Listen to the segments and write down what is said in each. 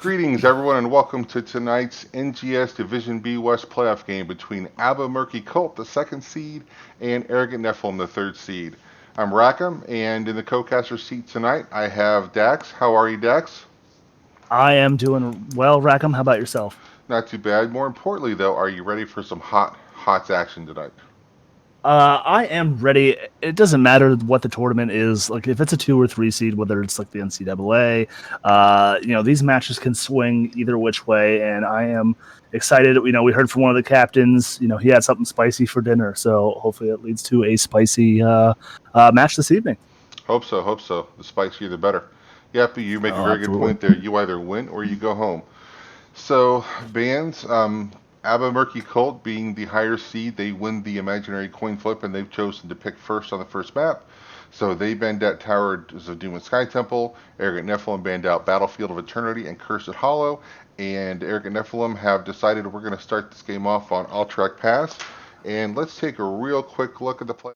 Greetings, everyone, and welcome to tonight's NGS Division B West playoff game between ABBA Murky Cult, the second seed, and Arrogant Nephalem, the third seed. I'm Rackham, and in the co-caster seat tonight, I have Dax. How are you, Dax? I am doing well, Rackham. How about yourself? Not too bad. More importantly, though, are you ready for some hot action tonight? I am ready. It doesn't matter what the tournament is. Like if it's a 2 or 3 seed, whether it's like the NCAA, these matches can swing either which way, and I am excited. We heard from one of the captains. He had something spicy for dinner, so hopefully it leads to a spicy match this evening. Hope so, hope so. The spicier the better. Yep, you make a Oh, very good absolutely. point there. You either win or you go home. So, bands, ABBA Murky Cult being the higher seed, they win the imaginary coin flip, and they've chosen to pick first on the first map. So they banned out Towers of Doom and Sky Temple. Arrogant Nephilim banned out Battlefield of Eternity and Cursed Hollow. And Arrogant Nephilim have decided we're going to start this game off on Alterac Pass. And let's take a real quick look at the play.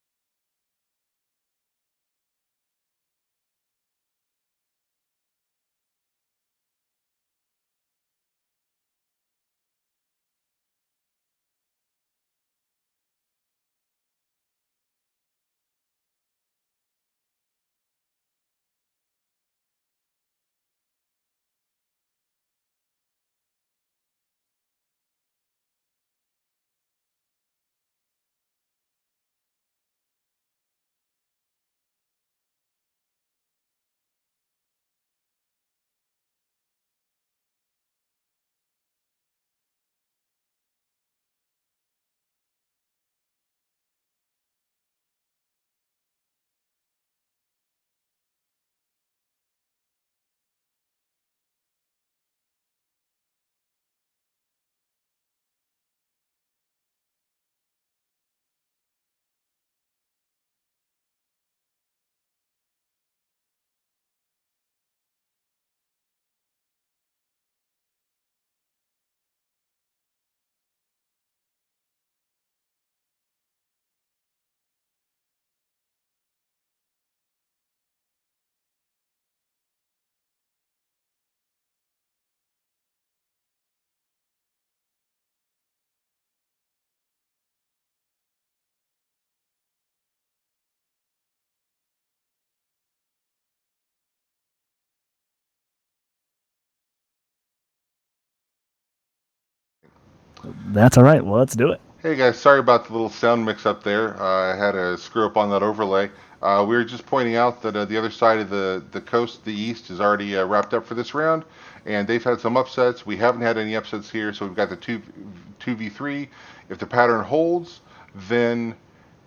That's all right. Well, let's do it. Hey guys, sorry about the little sound mix up there. I had a screw up on that overlay. We were just pointing out that the other side of the coast, the east, is already wrapped up for this round, and they've had some upsets. We haven't had any upsets here, so we've got the 2v3. If the pattern holds, then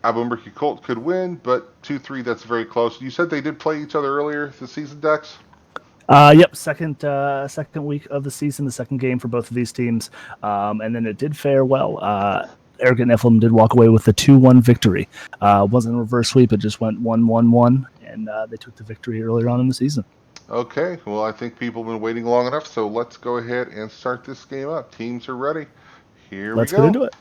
Abu Murky Colt could win, but 2-3, that's very close. You said they did play each other earlier this season, Dex? Yep, second week of the season, the second game for both of these teams, and then it did fare well. Arrogant Nephilim did walk away with a 2-1 victory. Wasn't a reverse sweep; it just went 1-1-1, and they took the victory earlier on in the season. Okay, well, I think people have been waiting long enough, so let's go ahead and start this game up. Teams are ready. Here we Let's get go. into it.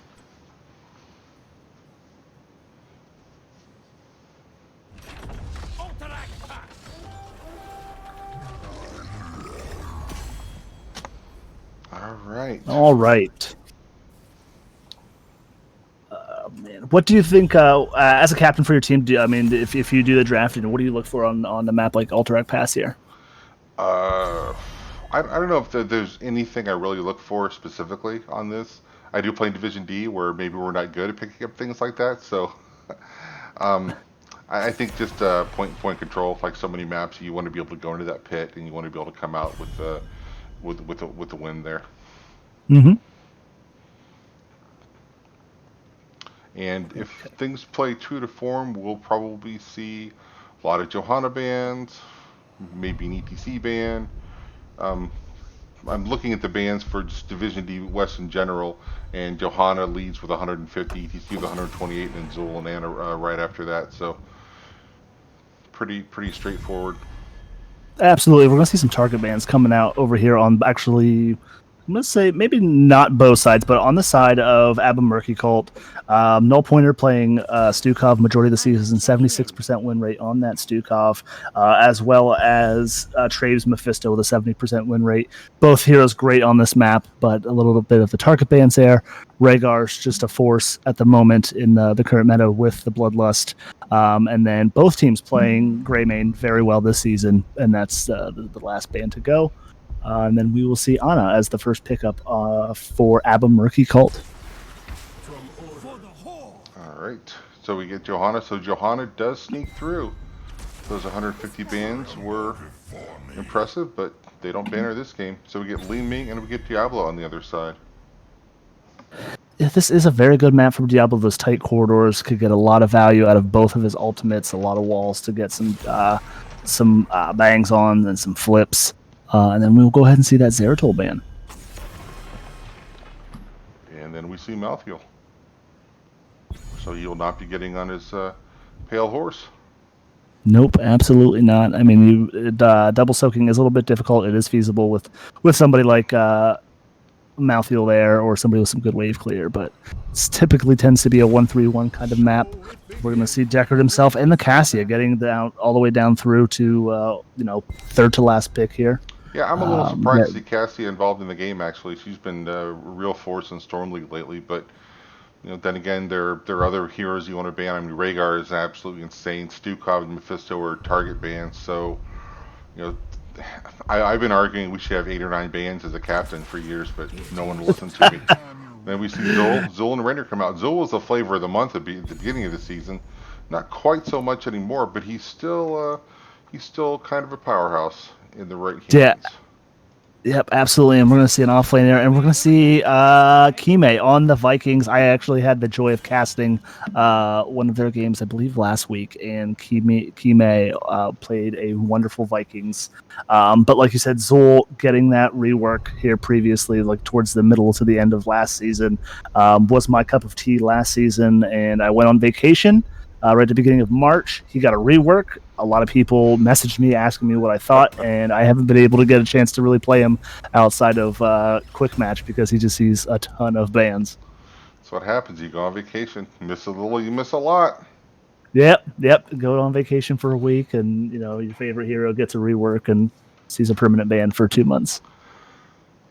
All right. All right. Man, what do you think as a captain for your team? If you do the drafting, what do you look for on the map like Alterac Pass here? Uh, I don't know if there's anything I really look for specifically on this. I do play in Division D, where maybe we're not good at picking up things like that. So, um, I think just point control. Like so many maps, you want to be able to go into that pit, and you want to be able to come out with the win there. Mm-hmm. And if things play true to form, we'll probably see a lot of Johanna bans, maybe an ETC ban. Um, I'm looking at the bans for just Division D West in general, and Johanna leads with 150, ETC with 128, and Zool and Anna right after that. So pretty straightforward. Absolutely, we're gonna see some target bans coming out over here on actually I'm gonna say maybe not both sides, but on the side of Abba Murky Cult, Null Pointer playing Stukov majority of the season, 76% win rate on that Stukov, as well as Traves Mephisto with a 70% win rate. Both heroes great on this map, but a little bit of the target bans there. Rhaegar's just a force at the moment in the current meta with the Bloodlust. And then both teams playing Greymane very well this season, and that's the last ban to go. And then we will see Ana as the first pickup for Abba Murky Cult. All right. So we get Johanna. So Johanna does sneak through. Those 150 bans were impressive, but they don't ban her this game. So we get Li Ming and we get Diablo on the other side. This is a very good map for Diablo. Those tight corridors could get a lot of value out of both of his ultimates, a lot of walls to get some bangs on and some flips. And then we'll go ahead and see that Zeratol ban. And then we see Malthael. So he will not be getting on his pale horse. Nope, absolutely not. I mean, double soaking is a little bit difficult. It is feasible with somebody like Malthael there or somebody with some good wave clear, but it typically tends to be a 1-3-1 kind of map. We're going to see Deckard himself and the Cassia getting down all the way down through to third to last pick here. Yeah, I'm a little surprised to see Cassia involved in the game. Actually, she's been a real force in Storm League lately. But then again, there are other heroes you want to ban. I mean, Rhaegar is absolutely insane. Stukov and Mephisto are target bans. So, I've been arguing we should have 8 or 9 bans as a captain for years, but no one will listen to me. Then we see Zul and Rainer come out. Zul was the flavor of the month at the beginning of the season. Not quite so much anymore, but he's still kind of a powerhouse in the right hands. Yeah. Yep, absolutely. And we're going to see an offlane there. And we're going to see Kime on the Vikings. I actually had the joy of casting one of their games, I believe, last week. And Kime played a wonderful Vikings. But like you said, Zul getting that rework here previously, like towards the middle to the end of last season, was my cup of tea last season. And I went on vacation. Right at the beginning of March, he got a rework. A lot of people messaged me asking me what I thought, and I haven't been able to get a chance to really play him outside of Quick Match because he just sees a ton of bans. That's what happens. You go on vacation, miss a little, you miss a lot. Yep. Go on vacation for a week, and your favorite hero gets a rework and sees a permanent ban for 2 months.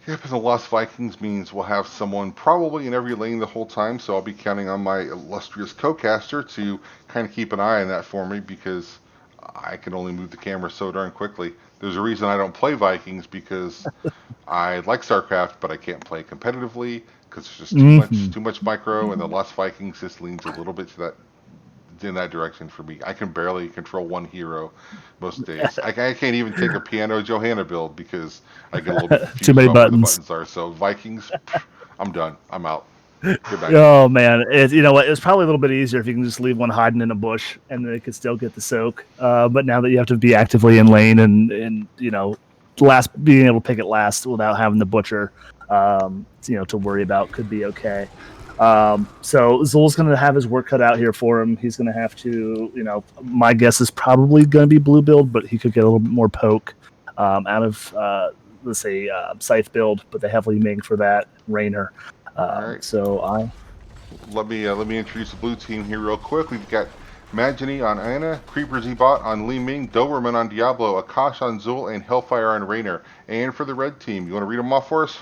Yep, and the Lost Vikings means we'll have someone probably in every lane the whole time, so I'll be counting on my illustrious co-caster to kind of keep an eye on that for me because I can only move the camera so darn quickly. There's a reason I don't play Vikings because I like StarCraft, but I can't play competitively because there's just too much micro, and the Lost Vikings just leans a little bit to that in that direction for me. I can barely control one hero most days. I can't even take a Piano Johanna build because I get a little bit confused too many about buttons. where the buttons are. So Vikings, I'm done. I'm out. Goodbye. Oh man, you know what? It's probably a little bit easier if you can just leave one hiding in a bush and they could still get the soak. But now that you have to be actively in lane and being able to pick it last without having the butcher, to worry about could be okay. So Zul's going to have his work cut out here for him. He's going to have to, my guess is probably going to be blue build, but he could get a little bit more poke out of, let's say, Scythe build, but they have Li Ming for that, Rainer. Right. So let me introduce the blue team here real quick. We've got Magini on Ana, Creeper Z-Bot on Li Ming, Doberman on Diablo, Akash on Zul, and Hellfire on Rainer. And for the red team, you want to read them off for us?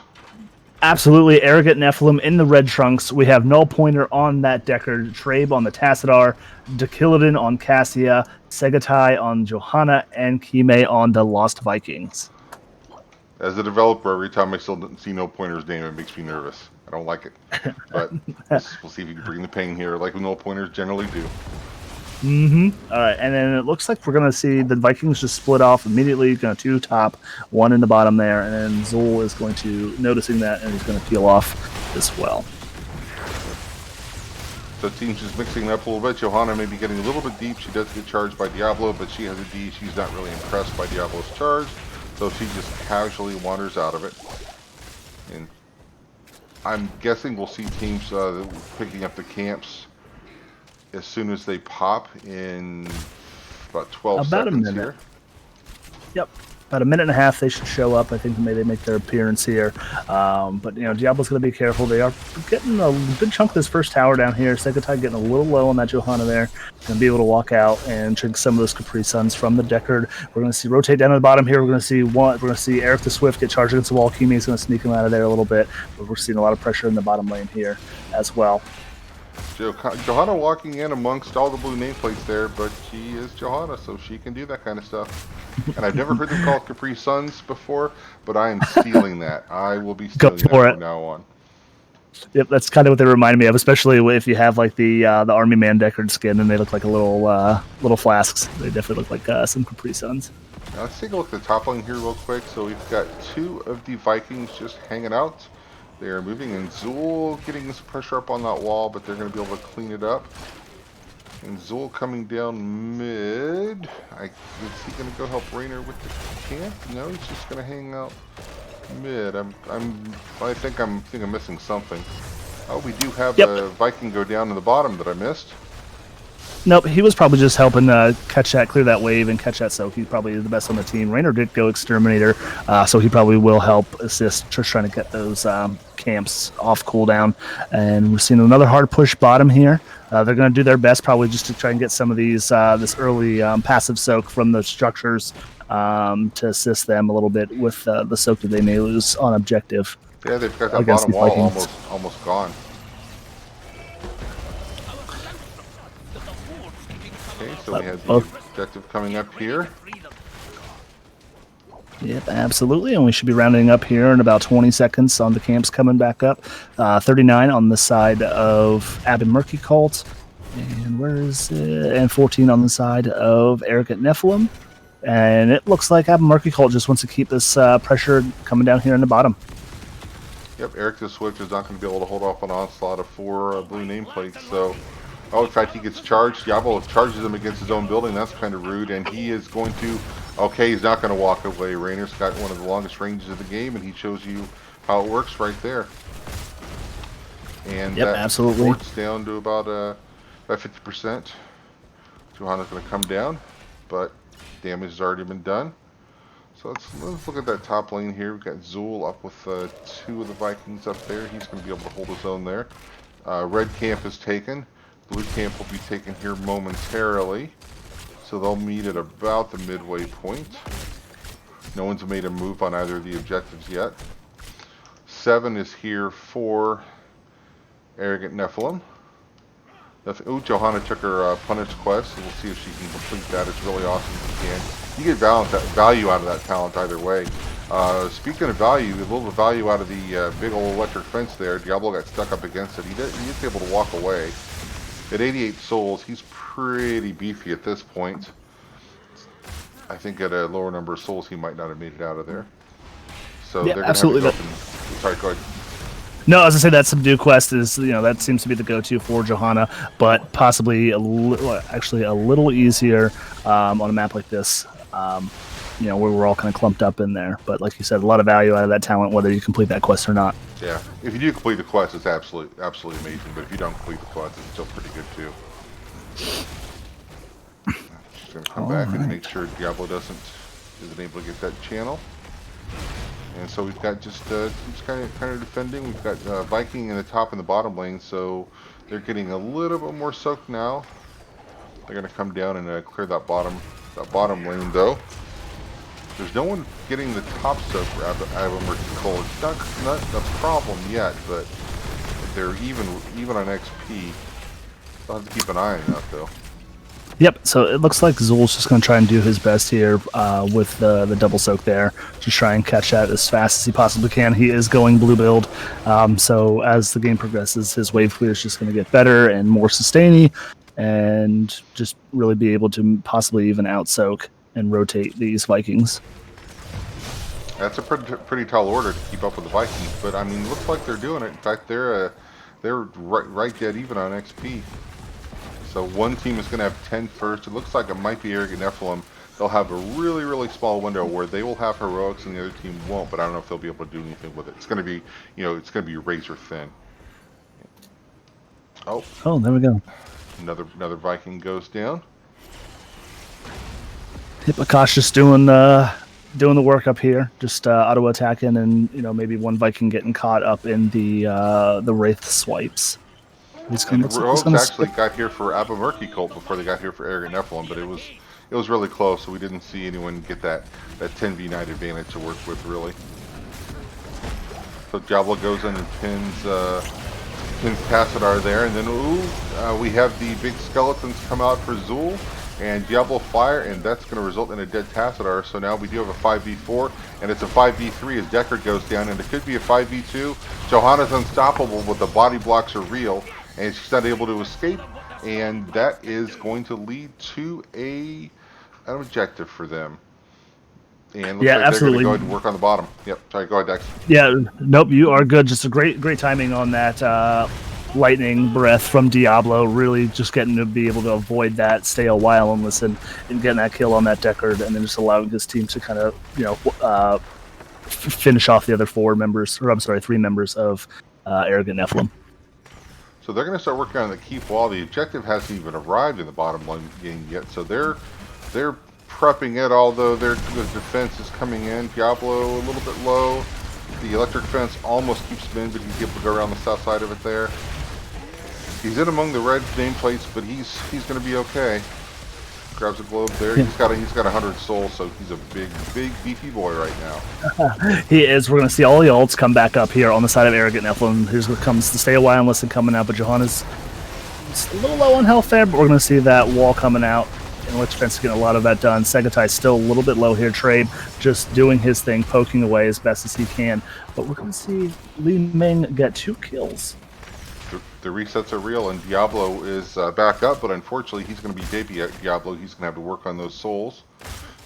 Absolutely. Arrogant Nephalem in the red trunks. We have Null Pointer on that Deckard, Trabe on the Tassadar, Dakilidin on Cassia, Segatai on Johanna, and Kime on the Lost Vikings. As a developer, every time I still see Null Pointer's name, it makes me nervous. I don't like it. But we'll see if you can bring the pain here, like Null Pointers generally do. All right, and then it looks like we're going to see the Vikings just split off immediately. Going to 2 top, 1 in the bottom there, and then Zul is going to, noticing that, and he's going to peel off as well. So the team's just mixing it up a little bit. Johanna may be getting a little bit deep. She does get charged by Diablo, but she has a D. She's not really impressed by Diablo's charge, so she just casually wanders out of it. And I'm guessing we'll see teams picking up the camps as soon as they pop in about 12 seconds here. Yep. about a minute and a half, they should show up. I think they make their appearance here. But, Diablo's going to be careful. They are getting a good chunk of this first tower down here. Segatai getting a little low on that Johanna there. Going to be able to walk out and drink some of those Capri Suns from the Deckard. We're going to see rotate down to the bottom here. We're going to see Eric the Swift get charged against the wall. Kimi is going to sneak him out of there a little bit. But we're seeing a lot of pressure in the bottom lane here as well. Johanna walking in amongst all the blue nameplates there, but she is Johanna, so she can do that kind of stuff. And I've never heard them called Capri Suns before, but I am stealing that. I will be stealing that from now on. Yep, that's kind of what they remind me of, especially if you have like the Army Man Deckard skin and they look like a little flasks. They definitely look like some Capri Suns. Now let's take a look at the top lane here real quick. So we've got 2 of the Vikings just hanging out. They are moving, and Zool getting some pressure up on that wall, but they're going to be able to clean it up. And Zool coming down mid. Is he going to go help Raynor with the camp? No, he's just going to hang out mid. I think I'm missing something. Oh, we do have a Viking go down in the bottom that I missed. Nope, he was probably just helping clear that wave and catch that soak. He's probably the best on the team. Raynor did go Exterminator, so he probably will help assist, just trying to get those camps off cooldown. And we're seeing another hard push bottom here. They're going to do their best probably just to try and get some of these this early passive soak from the structures to assist them a little bit with the soak that they may lose on objective. Yeah, they've got that bottom wall almost gone. Okay, so we have the objective coming up here. Yep, absolutely, and we should be rounding up here in about 20 seconds on the camps coming back up. 39 on the side of Ab and Murky Cult, and where is it? And 14 on the side of Eric at Nephalem. And it looks like Ab and Murky Cult just wants to keep this pressure coming down here in the bottom. Yep, Eric the Swift is not going to be able to hold off an onslaught of 4 blue nameplates, so... Oh, in fact, he gets charged. Diablo charges him against his own building. That's kind of rude. And he is going to... Okay, he's not going to walk away. Raynor's got one of the longest ranges of the game, and he shows you how it works right there. And that absolutely. It's down to about 50%. Johanna's going to come down, but damage has already been done. So let's look at that top lane here. We've got Zool up with 2 of the Vikings up there. He's going to be able to hold his own there. Red camp is taken. Blue camp will be taken here momentarily. So they'll meet at about the midway point. No one's made a move on either of the objectives yet. 7 is here for Arrogant Nephalem. Ooh, Johanna took her Punish quest, so we'll see if she can complete that. It's really awesome if she can. You get value out of that talent either way. Speaking of value, a little bit of value out of the big old electric fence there. Diablo got stuck up against it. He is able to walk away. At 88 souls, he's pretty beefy at this point. I think at a lower number of souls, he might not have made it out of there. So yeah, they're absolutely. Go sorry, go ahead. No, as I say, that subdue quest is, that seems to be the go-to for Johanna, but possibly a little easier on a map like this. Where we're all kind of clumped up in there. But like you said, a lot of value out of that talent, whether you complete that quest or not. Yeah, if you do complete the quest, it's absolutely amazing. But if you don't complete the quest, it's still pretty good too. Just gonna come back and make sure Diablo isn't able to get that channel. And so we've got just kind of defending. We've got Viking in the top and the bottom lane, so they're getting a little bit more soaked now. They're gonna come down and clear that bottom lane though. There's no one getting the top soak for Murky Cult. It's not a problem yet, but they're even on XP. I'll have to keep an eye on that though. Yep, so it looks like Zool's just going to try and do his best here with the double soak there. Just try and catch that as fast as he possibly can. He is going blue build, so as the game progresses, his wave clear is just going to get better and more sustainy, and just really be able to possibly even out soak and rotate these Vikings. That's a pretty tall order to keep up with the Vikings, but I mean, looks like they're doing it. In fact, they're right dead even on XP. So one team is going to have 10 first. It looks like it might be Arrogant Nephalem. They'll have a really, really small window where they will have heroics and the other team won't, but I don't know if they'll be able to do anything with it. It's going to be, it's going to be razor thin. Oh, there we go. Another Viking goes down. Akash just doing doing the work up here, just auto attacking, and maybe one Viking getting caught up in the Wraith swipes. And Looks like he's Rogues gonna actually skip. got here for Abba Murky Cult before they got here for Arrogant Nephalem, but it was really close, so we didn't see anyone get that 10v9 advantage to work with really. So Diablo goes in and pins Tassadar there, and then we have the big skeletons come out for Zool and Diablo fire, and that's going to result in a dead Tassadar. So now we do have a 5v4, and it's a 5v3 as Deckard goes down, and it could be a 5v2. Johanna's unstoppable, but the body blocks are real, and she's not able to escape, and that is going to lead to an objective for them. And looks Yeah, like they're going to absolutely. go ahead and work on the bottom. Yep, sorry, go ahead, Dex. Yeah, nope, you are good. Just a great timing on that lightning breath from Diablo. Really just getting to be able to avoid that, stay a while and listen, and getting that kill on that Deckard, and then just allowing his team to kind of, finish off the other three members of Arrogant Nephalem. So they're going to start working on the keep wall. The objective hasn't even arrived in the bottom line game yet, so they're prepping it, although the defense is coming in. Diablo a little bit low. The electric fence almost keeps him in, but he's able to go around the south side of it there. He's in among the red nameplates, but he's going to be okay. Grabs a globe there. Yeah. He's got 100 souls, so he's a big beefy boy right now. He is. We're going to see all the ults come back up here on the side of Arrogant Nephalem. Here's what comes the stay a while and listen coming out, but Johanna's a little low on health there, but we're going to see that wall coming out. And Electric Fence getting a lot of that done. Segatai's still a little bit low here. Trade just doing his thing, poking away as best as he can. But we're going to see Li Ming get 2 kills. The resets are real, and Diablo is back up, but unfortunately he's going to be Diablo. He's going to have to work on those souls.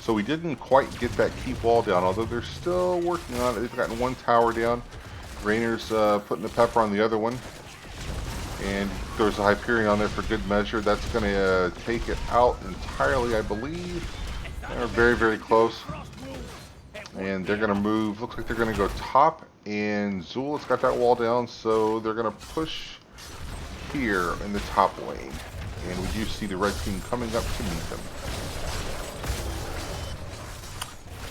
So we didn't quite get that keep wall down, although they're still working on it. They've gotten one tower down. Rainer's putting the pepper on the other one. And there's a Hyperion on there for good measure. That's going to take it out entirely, I believe. They're very, very close. And they're going to move. Looks like they're going to go top. And Zool has got that wall down, so they're going to push here in the top lane. And we do see the red team coming up to meet them.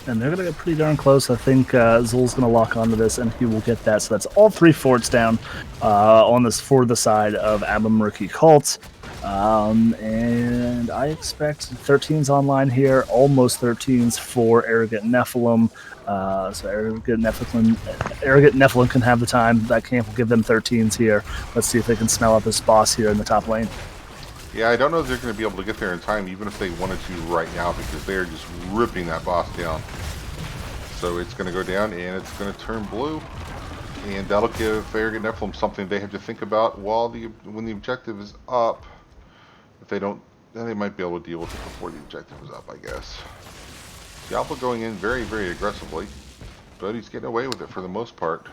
And they're going to get pretty darn close. I think Zool's going to lock onto this, and he will get that. So that's all 3 forts down for the side of Abba Murky Cult. And I expect 13s online here, almost 13s for Arrogant Nephalem. So Arrogant Nephalem can have the time. That camp will give them 13s here. Let's see if they can smell out this boss here in the top lane. Yeah, I don't know if they're going to be able to get there in time, even if they wanted to right now, because they're just ripping that boss down. So it's going to go down, and it's going to turn blue. And that'll give Arrogant Nephalem something they have to think about when the objective is up. If they don't, then they might be able to deal with it before the objective is up, I guess. Diablo going in very, very aggressively, but he's getting away with it for the most part.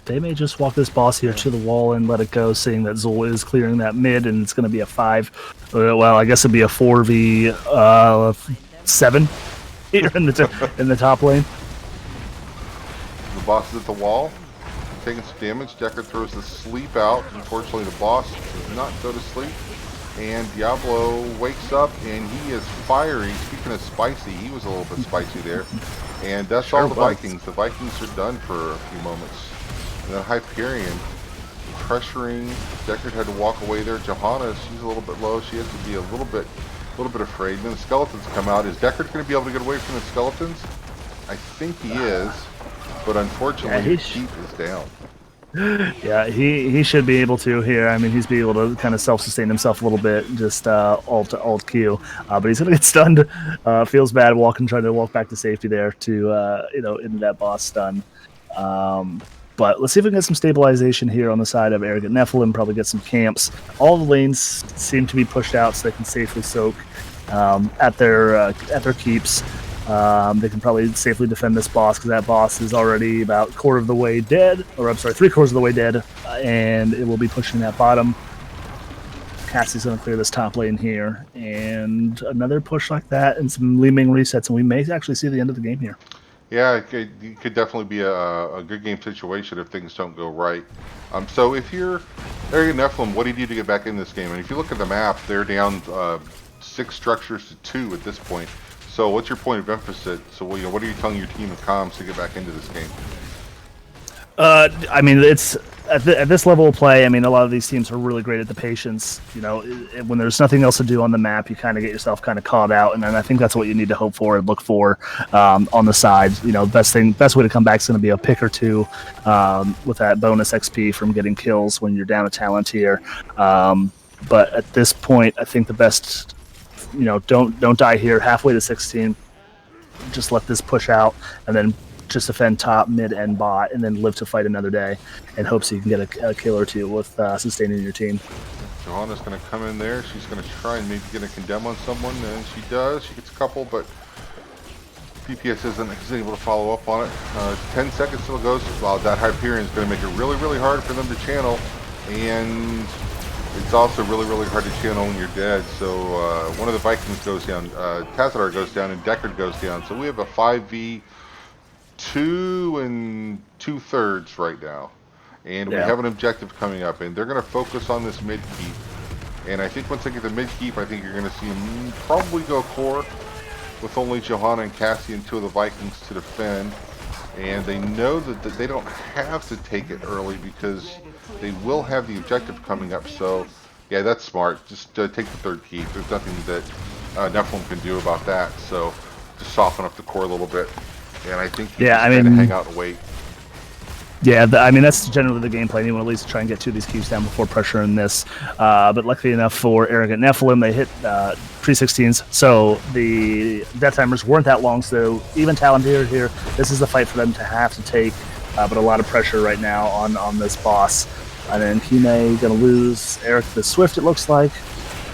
They may just walk this boss here to the wall and let it go, seeing that Zool is clearing that mid, and it's going to be a 5. Well, I guess it'd be a 4v7 here in the top lane. The boss is at the wall, taking some damage. Deckard throws the sleep out. Unfortunately, the boss does not go to sleep. And Diablo wakes up, and he is fiery. Speaking of spicy, he was a little bit spicy there. And that's all the Vikings. The Vikings are done for a few moments. And then Hyperion pressuring. Deckard had to walk away there. Johanna, she's a little bit low. She has to be a little bit afraid. And then the skeletons come out. Is Deckard going to be able to get away from the skeletons? I think he is, but unfortunately his keep is down. Yeah, he should be able to here. I mean, he's be able to kind of self-sustain himself a little bit, just alt Q. But he's gonna get stunned. Feels bad trying to walk back to safety there to into that boss stun. But let's see if we can get some stabilization here on the side of Arrogant Nephalem. Probably get some camps. All the lanes seem to be pushed out, so they can safely soak at their keeps. They can probably safely defend this boss, because that boss is already about 1/4 of the way dead, or I'm sorry, 3/4 of the way dead, and it will be pushing that bottom. Cassie's going to clear this top lane here, and another push like that, and some Li Ming resets, and we may actually see the end of the game here. Yeah, it could definitely be a good game situation if things don't go right. So if you're Arrogant Nephalem, what do you do to get back in this game? And if you look at the map, they're down 6 structures to 2 at this point. So what's your point of emphasis? So what are you telling your team of comms to get back into this game? I mean, it's at this level of play. I mean, a lot of these teams are really great at the patience. When there's nothing else to do on the map, you kind of get yourself kind of caught out, and then I think that's what you need to hope for and look for on the side. Best way to come back is going to be a pick or two with that bonus XP from getting kills when you're down a talent here. But at this point, I think the best, don't die here. Halfway to 16, just let this push out, and then just defend top, mid, and bot, and then live to fight another day, and hope so you can get a kill or two with sustaining your team. Johanna's going to come in there. She's going to try and maybe get a condemn on someone, and she does. She gets a couple, but PPS isn't able to follow up on it. 10 seconds still goes. Well, that Hyperion is going to make it really, really hard for them to channel, and it's also really, really hard to channel when you're dead. So one of the Vikings goes down, Tazadar goes down, and Deckard goes down. So we have a 5v 2 2/3 right now, and we have an objective coming up, and they're going to focus on this mid keep. And I think once they get the mid keep, I think you're going to see them probably go core with only Johanna and Cassie and 2 of the Vikings to defend. And they know that they don't have to take it early because they will have the objective coming up. So yeah, that's smart. Just take the 3rd keep. There's nothing that Nephalem can do about that. So just soften up the core a little bit. And I think you just kind of hang out and wait. Yeah, I mean, that's generally the game plan. You want to at least try and get 2 of these keeps down before pressuring this. But luckily enough for Arrogant Nephalem, they hit pre-16s, so the death timers weren't that long. So even Talenteer here, this is the fight for them to have to take. But a lot of pressure right now on this boss. And then Kime going to lose Eric the Swift, it looks like.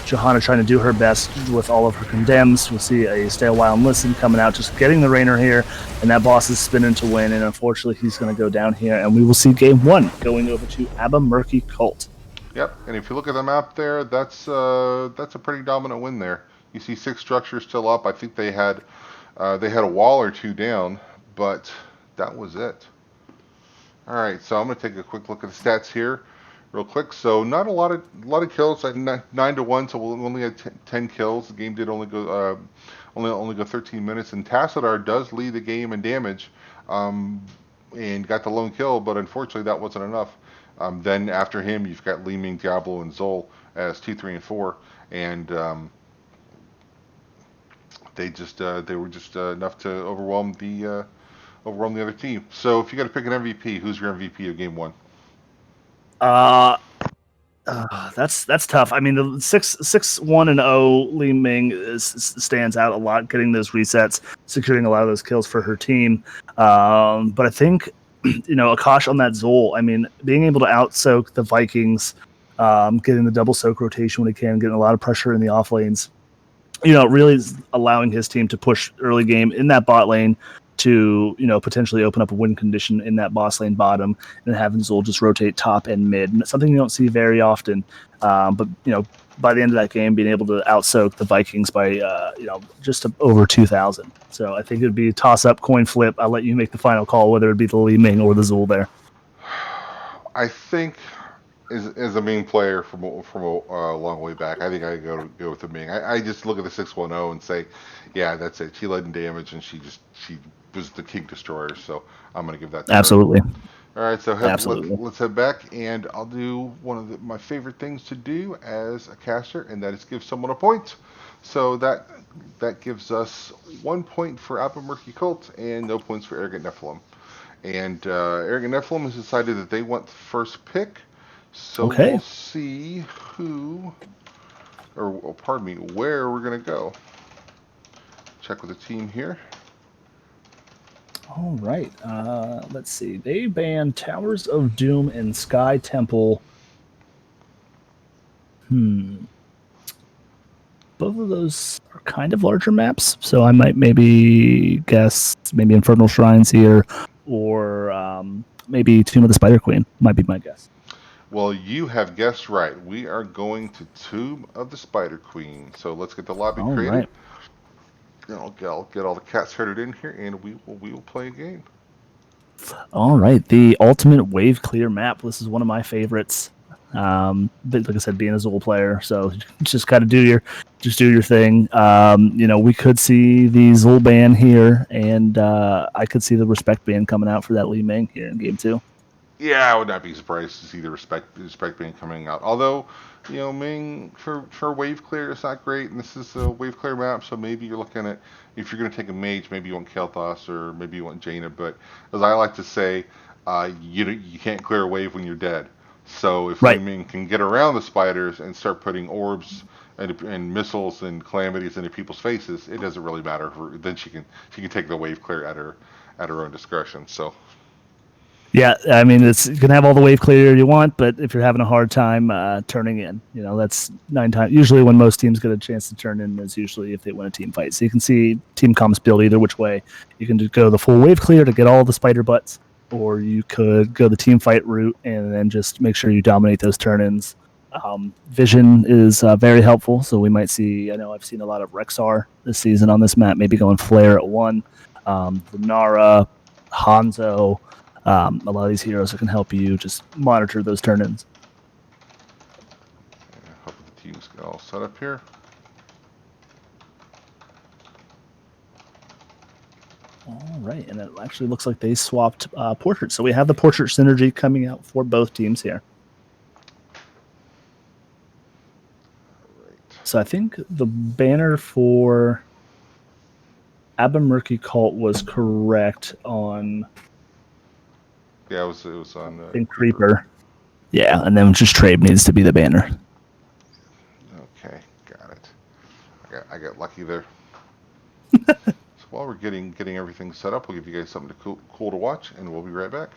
Johanna trying to do her best with all of her condemns. We'll see a Stay a While and Listen coming out, just getting the Rainer here, and that boss is spinning to win, and unfortunately he's going to go down here, and we will see game 1 going over to Abba Murky Cult. Yep, and if you look at the map there, that's a pretty dominant win there. You see 6 structures still up. I think they had a wall or 2 down, but that was it. All right, so I'm going to take a quick look at the stats here. Real quick, so not a lot of kills, like 9-1, so we'll only had 10 kills. The game did only go 13 minutes, and Tassadar does lead the game in damage, and got the lone kill, but unfortunately that wasn't enough. Then after him, you've got Li Ming, Diablo, and Zol as 2, 3, and 4, and they were just enough to overwhelm the other team. So if you got to pick an MVP, who's your MVP of game 1? That's tough. I mean, the 6-1-0 Li Ming stands out a lot, getting those resets, securing a lot of those kills for her team. But I think, Akash on that Zol, I mean, being able to out-soak the Vikings, getting the double soak rotation when he can, getting a lot of pressure in the off lanes, really is allowing his team to push early game in that bot lane to potentially open up a win condition in that boss lane bottom, and having Zol just rotate top and mid. Something you don't see very often, but by the end of that game, being able to out-soak the Vikings by just over 2,000. So I think it'd be a toss-up, coin flip. I'll let you make the final call whether it be the Li Ming or the Zol there. I think as a main player from a long way back, I think I go with the Ming. I just look at the 6-1-0 and say, yeah, that's it. She led in damage, and she was the king destroyer, so I'm going to give that to Absolutely. her. All right, so let's head back, and I'll do one of my favorite things to do as a caster, and that is give someone a point. So that gives us 1 point for Abba Murky Cult and no points for Arrogant Nephalem. And Arrogant Nephalem has decided that they want the first pick, so we'll see where we're going to go. Check with the team here. All right. Let's see. They banned Towers of Doom and Sky Temple. Both of those are kind of larger maps, so I might maybe guess Infernal Shrines here, or maybe Tomb of the Spider Queen might be my guess. Well, you have guessed right. We are going to Tomb of the Spider Queen. So let's get the lobby created. Right. I'll get all the cats herded in here, and we will play a game. All right, the ultimate wave clear map. This is one of my favorites. But like I said, being a Zol player, so just got to do just do your thing. We could see the Zul ban here, and I could see the Respect ban coming out for that Li Ming here in game 2. Yeah, I would not be surprised to see the respect being coming out. Although, Ming for wave clear is not great, and this is a wave clear map, so maybe you're looking at if you're going to take a mage, maybe you want Kel'Thas or maybe you want Jaina. But as I like to say, you can't clear a wave when you're dead. So if Li Right. Ming can get around the spiders and start putting orbs and missiles and calamities into people's faces, it doesn't really matter. Then she can take the wave clear at her own discretion. So. Yeah, I mean, you can have all the wave clear you want, but if you're having a hard time turning in, that's 9 times. Usually, when most teams get a chance to turn in, is usually if they win a team fight. So you can see team comps build either which way. You can go the full wave clear to get all the spider butts, or you could go the team fight route and then just make sure you dominate those turn-ins. Vision is very helpful, so we might see. I know I've seen a lot of Rexar this season on this map, maybe going flare at 1, Lunara, Hanzo. A lot of these heroes that can help you just monitor those turn-ins. Hope the teams get all set up here. All right, and it actually looks like they swapped portraits. So we have the portrait synergy coming out for both teams here. Right. So I think the banner for Abba Murky Cult was correct on. Yeah, it was on Creeper. Yeah, and then just Trade needs to be the banner. Okay, got it. I got lucky there. So while we're getting everything set up, we'll give you guys something cool to watch, and we'll be right back.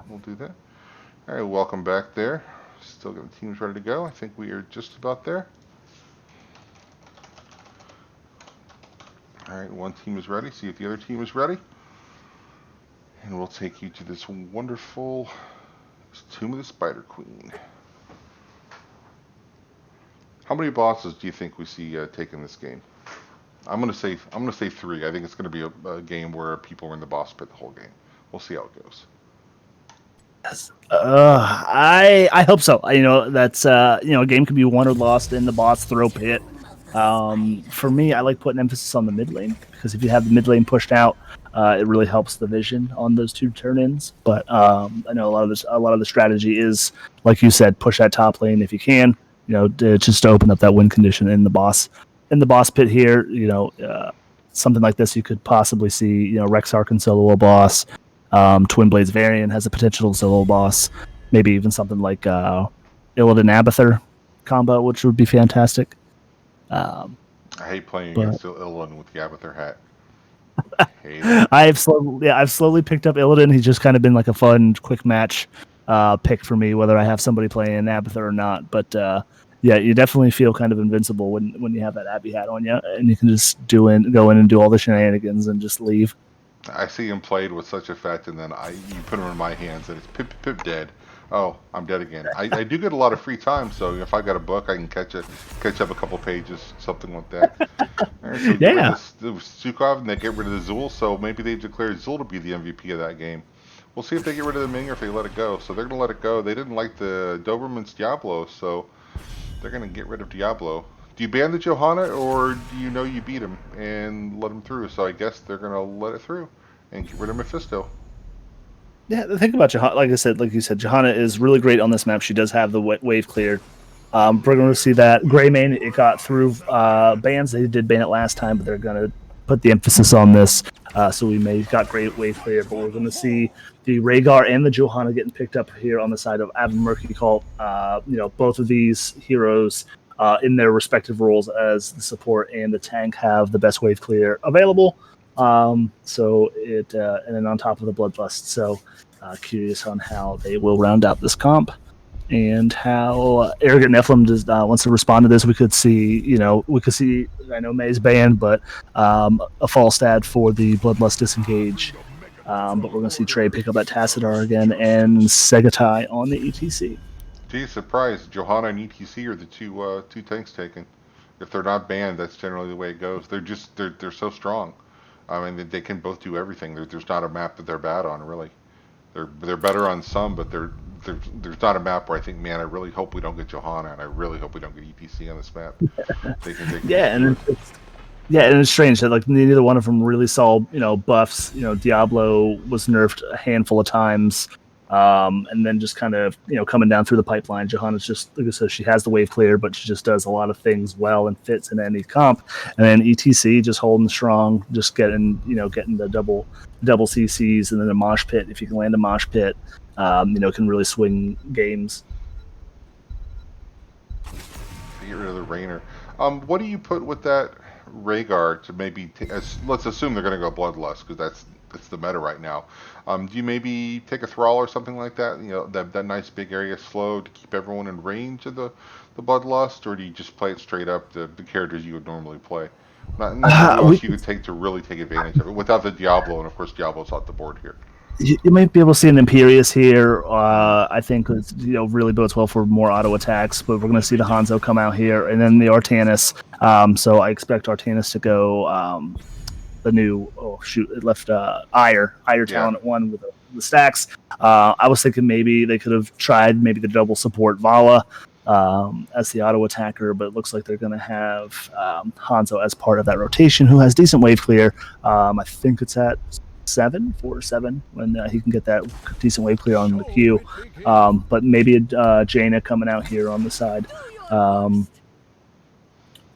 We'll do that. All right, welcome back there. Still got the teams ready to go. I think we are just about there. All right, one team is ready. See if the other team is ready. And we'll take you to this wonderful Tomb of the Spider Queen. How many bosses do you think we see taking this game? I'm gonna say 3. I think it's gonna be a game where people are in the boss pit the whole game. We'll see how it goes. I hope so. That's a game can be won or lost in the boss throw pit. For me, I like putting emphasis on the mid lane because if you have the mid lane pushed out, it really helps the vision on those 2 turn-ins. But I know a lot of the strategy is, like you said, push that top lane if you can. Just to open up that win condition in the boss pit here. Something like this you could possibly see. Rexar can solo a boss. Twin Blades variant has a potential solo boss. Maybe even something like Illidan Abathur combo, which would be fantastic. I hate playing against Illidan with the Abathur hat. I've slowly picked up Illidan. He's just kind of been like a fun, quick match pick for me, whether I have somebody playing Abathur or not. But you definitely feel kind of invincible when you have that Abby hat on you, and you can just go in and do all the shenanigans and just leave. I see him played with such effect, and then you put him in my hands, and it's pip dead. Oh, I'm dead again. I do get a lot of free time, so if I got a book, I can catch up a couple pages, something like that. All right, so get rid of Sukov, and they get rid of the Zul, so maybe they've declared Zul to be the MVP of that game. We'll see if they get rid of the Ming or if they let it go. So they're going to let it go. They didn't like the Doberman's Diablo, so they're going to get rid of Diablo. Do you ban the Johanna, or do you beat him and let him through? So I guess they're going to let it through and get rid of Mephisto. Yeah, the thing about Johanna, like you said, Johanna is really great on this map. She does have the wave cleared. We're going to see that Greymane, it got through bans. They did ban it last time, but they're going to put the emphasis on this. So we may have got great wave clear, but we're going to see the Rhaegar and the Johanna getting picked up here on the side of Abba Murky Cult. Both of these heroes in their respective roles as the support and the tank have the best wave clear available. And then on top of the Bloodlust. So curious on how they will round out this comp. and how Arrogant Nephalem does, wants to respond to this. We could see, I know May's banned, but a false stat for the Bloodlust disengage. But we're going to see Trey pick up that Tassadar again and Segatai on the ETC. Geez, surprised. Johanna and ETC are the two tanks taken. If they're not banned, that's generally the way it goes. They're so strong. I mean, they can both do everything. There's not a map that they're bad on, really. They're better on some, but there's not a map where I think, man, I really hope we don't get Johanna, and I really hope we don't get ETC on this map. And it's strange that like neither one of them really saw buffs. Diablo was nerfed a handful of times, and then just kind of coming down through the pipeline. Johanna's just, like I said, she has the wave clear, but she just does a lot of things well and fits in any comp. And then ETC just holding strong, just getting the double CCs, and then a mosh pit. If you can land a mosh pit, can really swing games. Get rid of the Rainer. What do you put with that Rhaegar to maybe let's assume they're going to go Bloodlust, because that's the meta right now. Do you maybe take a Thrall or something like that? That nice big area slow to keep everyone in range of the Bloodlust, or do you just play it straight up the characters you would normally play? Not who else you could take to really take advantage of it without the Diablo, and of course Diablo's off the board here. You might be able to see an Imperius here. I think it's, really bodes well for more auto attacks, but we're going to see the Hanzo come out here, and then the Artanis. So I expect Artanis to go the new, it left Ire talent at 1 with the stacks. I was thinking maybe they could have tried maybe the double support Vala as the auto attacker, but it looks like they're going to have Hanzo as part of that rotation, who has decent wave clear. I think it's at 4 or 7 when he can get that decent wave clear on the queue. But maybe Jaina coming out here on the side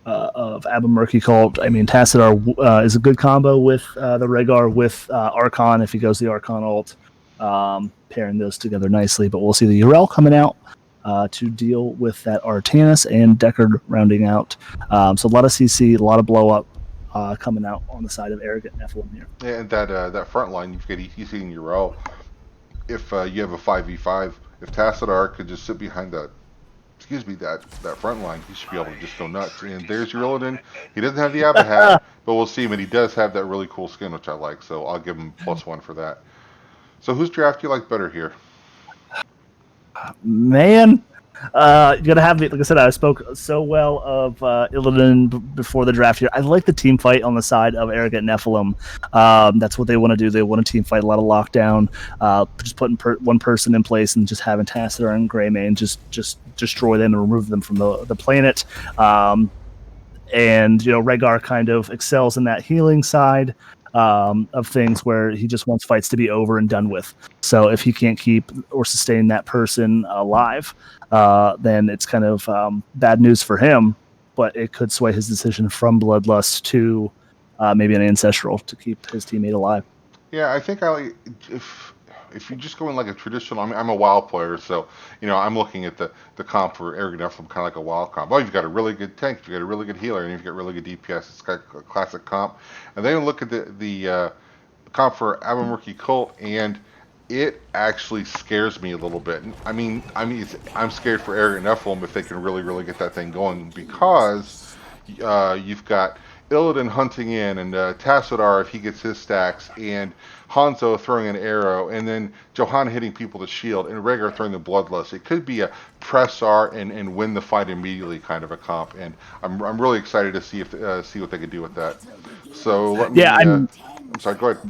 of Abba Murky Cult. I mean, Tassadar is a good combo with the Rhaegar with Archon if he goes the Archon ult, pairing those together nicely. But we'll see the Yrel coming out to deal with that Artanis, and Deckard rounding out. So a lot of CC, a lot of blow up coming out on the side of Arrogant Nephalem here. Yeah, and that front line, you've got ETC and Yrel. If you have a 5v5, if Tassadar could just sit behind that front line, he should be able to just go nuts. And there's Yrilliden. He doesn't have the Abba hat, but we'll see him, and he does have that really cool skin, which I like, so I'll give him +1 for that. So whose draft do you like better here? Man, you're gonna have me. Like I said, I spoke so well of Illidan before the draft here. I like the team fight on the side of Arrogant Nephalem. That's what they want to do. They want to team fight, a lot of lockdown, just putting one person in place and just having Tassadar and Greymane just destroy them and remove them from the planet. And Rhaegar kind of excels in that healing side of things, where he just wants fights to be over and done with. So if he can't keep or sustain that person alive, then it's kind of bad news for him, but it could sway his decision from Bloodlust to maybe an Ancestral to keep his teammate alive. Yeah, I think if you just go in like a traditional, I'm a WoW player, so I'm looking at the comp for Arrogant Nephalem kind of like a WoW comp. Oh, you've got a really good tank, you've got a really good healer, and you've got really good DPS. It's got a classic comp. And then look at the comp for Abba Murky Cult, and it actually scares me a little bit. I'm scared for Arrogant Nephalem if they can really get that thing going, because you've got Illidan hunting in, and Tassadar if he gets his stacks, and Hanzo throwing an arrow, and then Johanna hitting people to shield, and Rhaegar throwing the Bloodlust. It could be a press R and win the fight immediately kind of a comp, and I'm really excited to see what they could do with that. So let me. I'm sorry. Go ahead.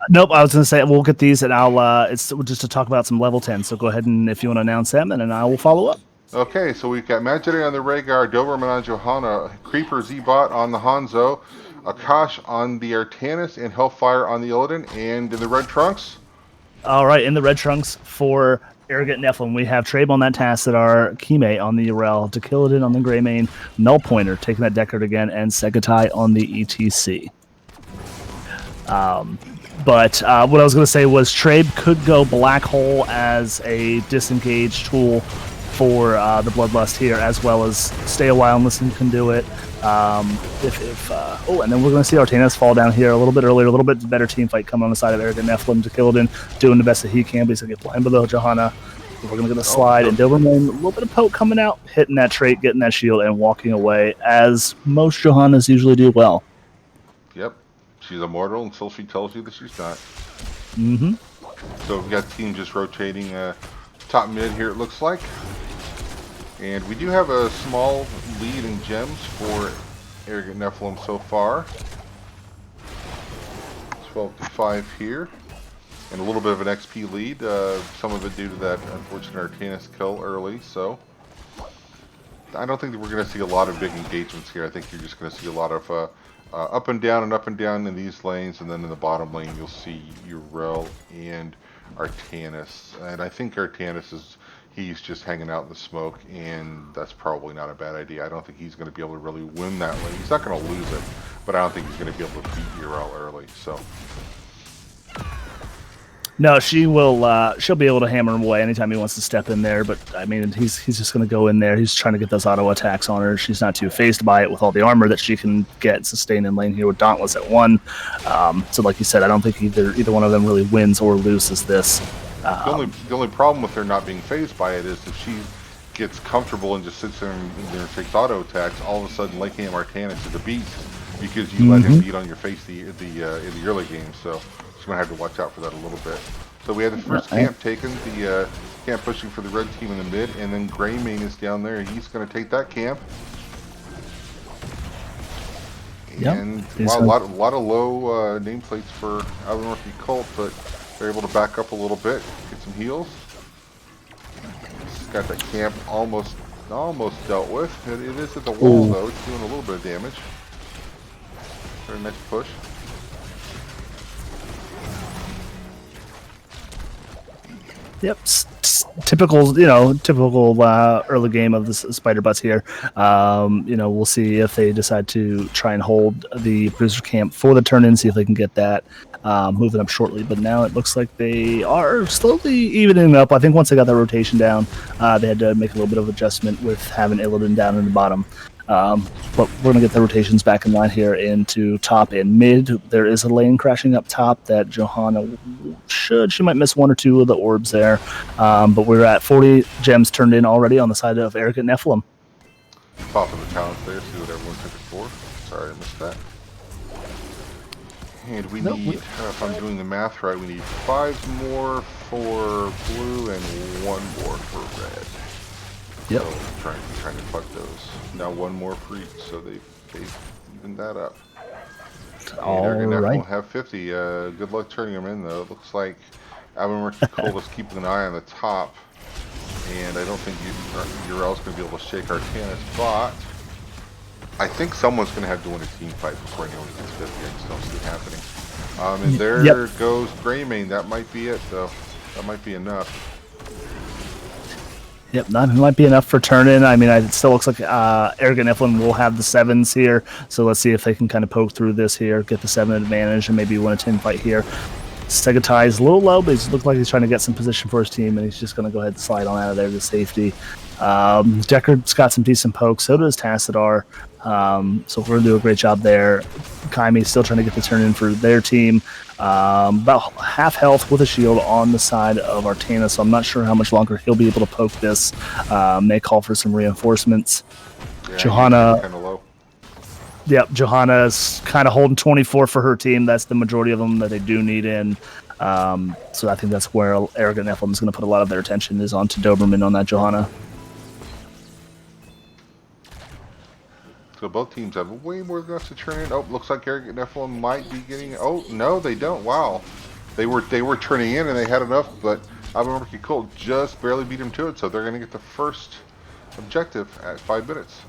Nope, I was going to say we'll get these, and I'll. It's just to talk about some level 10. So go ahead and if you want to announce them, and then I will follow up. Okay, so we've got Majere on the Rhaegar, Doberman on Johanna, Creeper Z-Bot on the Hanzo, Akash on the Artanis, and Hellfire on the Illidan. And in the red trunks? All right, in the red trunks for Arrogant Nephalem, we have Trabe on that Tassadar, Kime on the Yrel, Dakilidin on the Greymane, Null Pointer taking that Deckard again, and Segatai on the ETC. But what I was going to say was Trabe could go Black Hole as a disengage tool for the Bloodlust here, as well as Stay a While and Listen can do it. And then we're going to see Artanis fall down here a little bit earlier, a little bit better team fight coming on the side of Arrogant Nephalem. Dakilidin doing the best that he can, but he's going to get blind below Johanna. We're going to get a slide, and Doberman, a little bit of poke coming out, hitting that trait, getting that shield, and walking away, as most Johannas usually do well. Yep. She's immortal until she tells you that she's not. Mm-hmm. So we've got team just rotating top mid here, it looks like. And we do have a small lead in gems for Arrogant Nephalem so far. 12-5 here. And a little bit of an XP lead, some of it due to that unfortunate Artanis kill early, so I don't think that we're going to see a lot of big engagements here. I think you're just going to see a lot of up and down in these lanes, and then in the bottom lane you'll see Urel and Artanis. And I think Artanis he's just hanging out in the smoke, and that's probably not a bad idea. I don't think he's going to be able to really win that lane. He's not going to lose it, but I don't think he's going to be able to beat Urel early, so... No, she will. She'll be able to hammer him away anytime he wants to step in there. But I mean, he's just going to go in there. He's trying to get those auto attacks on her. She's not too phased by it with all the armor that she can get sustained in lane here with Dauntless at 1. So, like you said, I don't think either one of them really wins or loses this. The only problem with her not being phased by it is if she gets comfortable and just sits there and takes auto attacks, all of a sudden Lake Ham Artanis is a beast because you let him beat on your face in the early game. So. She's going to have to watch out for that a little bit. So we have the first camp taken, the camp pushing for the red team in the mid, and then Greymane is down there. He's going to take that camp. And wow, a lot of low nameplates for Murky Cult, but they're able to back up a little bit, get some heals. He's got that camp almost dealt with. It is at the wall though. It's doing a little bit of damage. Very nice push. Yep, typical early game of the Spider Butts here. We'll see if they decide to try and hold the Bruiser camp for the turn-in, see if they can get that moving up shortly. But now it looks like they are slowly evening up. I think once they got that rotation down, they had to make a little bit of adjustment with having Illidan down in the bottom. But we're going to get the rotations back in line here into top and mid. There is a lane crashing up top that Johanna she might miss 1 or 2 of the orbs there. But we're at 40 gems turned in already on the side of Arrogant Nephalem. Top of the talents there, see what everyone took it for. Sorry, I missed that. And we need, if I'm doing the math right, we need 5 more for blue and 1 more for red. Yep. So trying to fuck those. Now 1 more for each, so they've evened that up. All right. We'll have 50. Good luck turning them in, though. It looks like Murky Cult is keeping an eye on the top, and I don't think Urel's going to be able to shake Artanis, but I think someone's going to have to win a team fight before anyone gets 50. I just don't see it happening. And there goes Greymane. That might be it, though. That might be enough. Yep, that might be enough for turn-in. I mean, it still looks like Arrogant Nephalem will have the 7s here, so let's see if they can kind of poke through this here, get the 7 advantage, and maybe win a team fight here. Segatai is a little low, but he looks like he's trying to get some position for his team, and he's just going to go ahead and slide on out of there to safety. Deckard's got some decent pokes, so does Tassadar, so we're going to do a great job there. Kaime's still trying to get the turn-in for their team. About half health with a shield on the side of Artanis, so I'm not sure how much longer he'll be able to poke this. May call for some reinforcements. Yeah, Johanna, kind of low. Yep, Johanna's kind of holding 24 for her team. That's the majority of them that they do need in. So I think that's where Arrogant Nephalem is going to put a lot of their attention, is onto Doberman on that Johanna. So both teams have way more than enough to turn in. Oh, looks like Arrogant Nephalem might be getting... Oh, no, they don't. Wow. They were turning in and they had enough, but Murky Cult just barely beat them to it, so they're going to get the first objective at 5 minutes.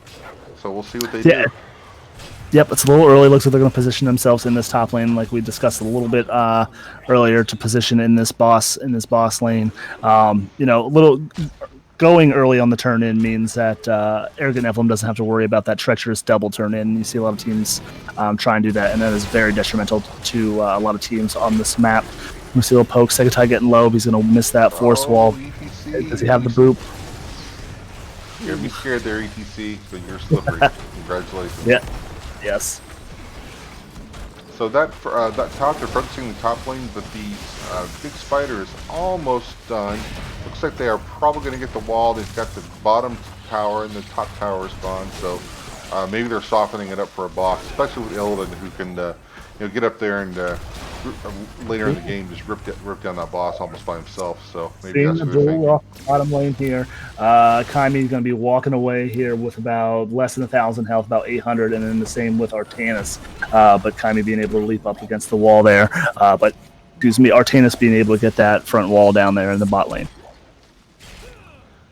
So we'll see what they do. Yep, it's a little early. Looks like they're going to position themselves in this top lane, like we discussed a little bit earlier, to position in this boss lane. Going early on the turn-in means that Arrogant Nephalem doesn't have to worry about that treacherous double turn-in. You see a lot of teams try and do that, and that is very detrimental to a lot of teams on this map. We see a little poke. Segatai getting low. He's going to miss that force wall. Does he have the boop? You're going to be scared there, ETC, but you're slippery. Congratulations. Yeah. Yes. So that top, they're focusing the top lane, but the big spider is almost done. Looks like they are probably going to get the wall. They've got the bottom tower and the top tower is gone. So maybe they're softening it up for a boss, especially with Illidan, who can get up there and later in the game just rip down that boss almost by himself. So maybe that's what they're thinking. Off the bottom lane here. Kaimi's going to be walking away here with about less than 1,000 health, about 800, and then the same with Artanis. But Kaimi being able to leap up against the wall there. But excuse me, Artanis being able to get that front wall down there in the bot lane.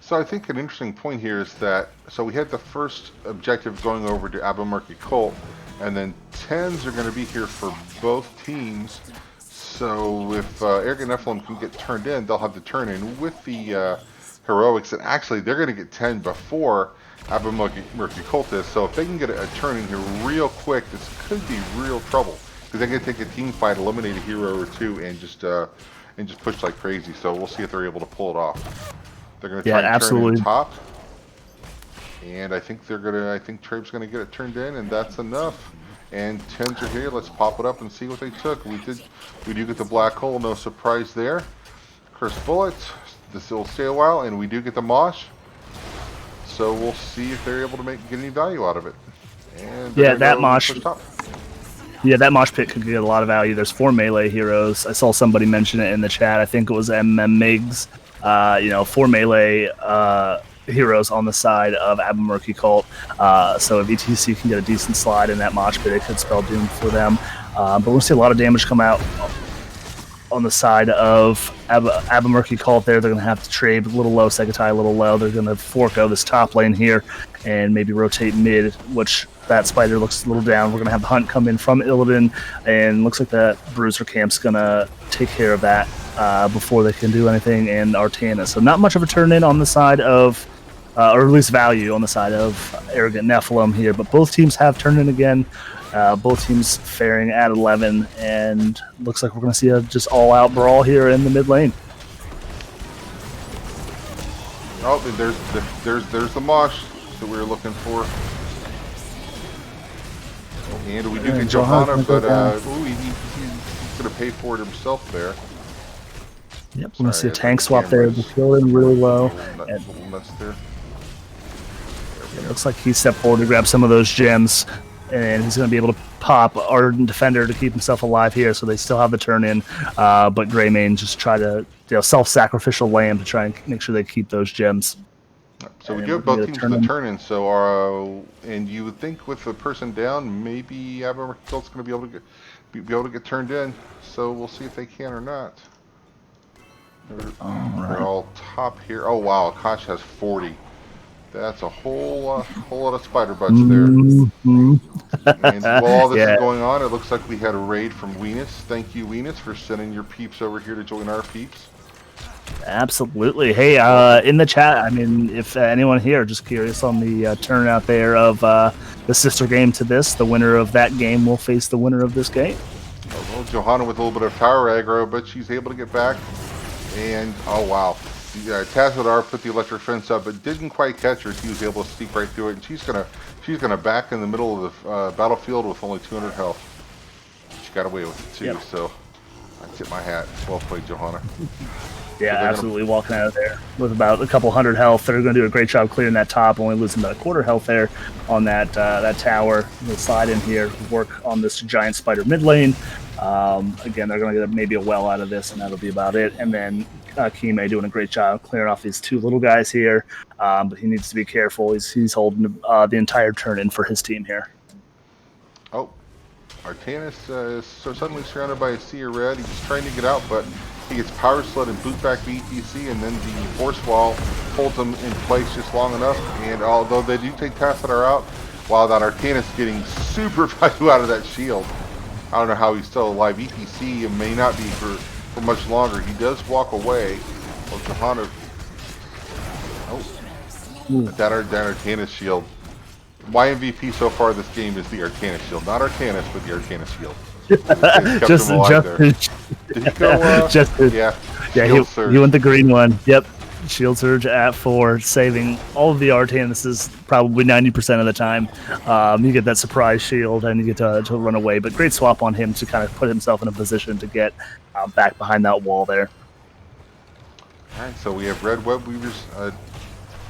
So I think an interesting point here is that, so we had the first objective going over to Abba Murky Cult, and then 10s are going to be here for both teams. So if Arrogant Nephalem can get turned in, they'll have the turn in with the heroics, and actually they're going to get 10 before Abba Murky Cult is. So if they can get a turn in here real quick, this could be real trouble, because they're going to take a team fight, eliminate a hero or two, and just push like crazy. So we'll see if they're able to pull it off. They're going to try and turn in top, and I think Trabe's going to get it turned in, and that's enough. And 10s are here. Let's pop it up and see what they took. We do get the black hole, no surprise there. Cursed bullet. This will stay a while, and we do get the mosh. So we'll see if they're able to get any value out of it. And yeah, that mosh. Yeah, that mosh pit could get a lot of value. There's 4 melee heroes. I saw somebody mention it in the chat. I think it was Migs. 4 melee heroes on the side of Abba Murky Cult. So if ETC can get a decent slide in that mosh pit, it could spell doom for them. But we'll see a lot of damage come out on the side of Abba Murky Cult there. They're going to have to trade a little low, Segatai a little low. They're going to forego this top lane here and maybe rotate mid, which that spider looks a little down. We're going to have the hunt come in from Illidan, and looks like that Bruiser Camp's going to take care of that before they can do anything in Artana. So not much of a turn in on the side of, or at least value on the side of Arrogant Nephalem here, but both teams have turned in again. Both teams faring at 11, and looks like we're going to see a just all-out brawl here in the mid lane. Oh, there's the mosh that we were looking for. And we do get Johanna, but he's going to pay for it himself there. Yep, we're going to see a tank swap there. The kill in really low. It looks like he stepped forward to grab some of those gems, and he's going to be able to pop Ardent Defender to keep himself alive here, so they still have the turn in. But Greymane just try to self-sacrificial lamb to try and make sure they keep those gems. So we give both teams the turn in. So and you would think with the person down, maybe Abba Murky Cult's going to be able to get turned in. So we'll see if they can or not. They're all top here. Oh wow, Akash has 40. That's a whole lot of spider butts there. And while all this is going on, it looks like we had a raid from Weenus. Thank you, Weenus, for sending your peeps over here to join our peeps. Absolutely. Hey, in the chat, I mean, if anyone here just curious on the turnout there of the sister game to this, the winner of that game will face the winner of this game. Well, Johanna with a little bit of tower aggro, but she's able to get back. And, oh wow. Tazadar put the electric fence up, but didn't quite catch her. She was able to sneak right through it, and she's gonna back in the middle of the battlefield with only 200 health. She got away with it too. Yep. So I tip my hat. Well played, Johanna. Yeah, so absolutely walking out of there with about a couple hundred health. They're going to do a great job clearing that top, only losing about a quarter health there on that that tower. They'll slide in here, work on this giant spider mid lane. Again, they're going to get maybe a well out of this, and that'll be about it. And then Kime doing a great job clearing off these 2 little guys here, but he needs to be careful. He's holding the entire turn in for his team here. Oh, Artanis is so suddenly surrounded by a sea of red. He's trying to get out, but he gets power slid and boot back to ETC, and then the force wall holds him in place just long enough. And although they do take Tassadar out, while that Artanis getting super value out of that shield. I don't know how he's still alive. ETC may not be for much longer. He does walk away. Well, Johanna. Oh, that Artanis shield. My MVP so far this game is the Artanis shield, not Artanis, but the Artanis shield. Just did he go? yeah, he went the green one. Yep. Shield Surge at 4, saving all of the Artanuses probably 90% of the time. You get that surprise shield and you get to run away. But great swap on him to kind of put himself in a position to get back behind that wall there. All right, so we have red web weavers